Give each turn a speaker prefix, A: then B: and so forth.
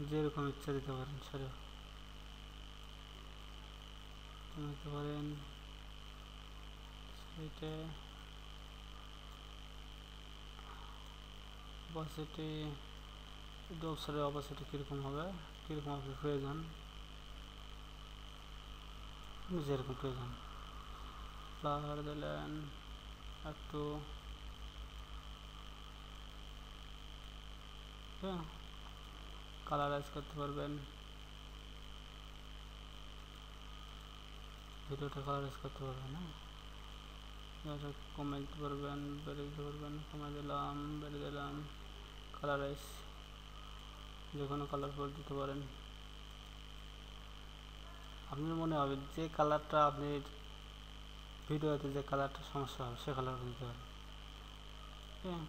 A: যেরকম ইচ্ছা দিতে পারেন, সেরকম দিতে পারেন। সেইটা অপাসিটি, ওয়েবসাইটের অপাসিটি কীরকম হবে, কীরকম আপনার প্রয়োজন, যেরকম প্রয়োজন। ফ্লাওয়ার দিলেন একটু, হ্যাঁ, কালারাইজ করতে পারবেন, ভিডিওটা কালারাইজ করতে পারবেন। হ্যাঁ, এটা কমে দিতে পারবেন, বেড়ে দিতে পারবেন। কমে দিলাম, বেড়ে দিলাম, কালারাইজ, যে কোনো কালার করে দিতে পারেন। আপনার মনে হবে যে কালারটা আপনি ভিডিওতে যে কালারটা সমস্যা হবে সে কালার দিতে পারেন। হ্যাঁ।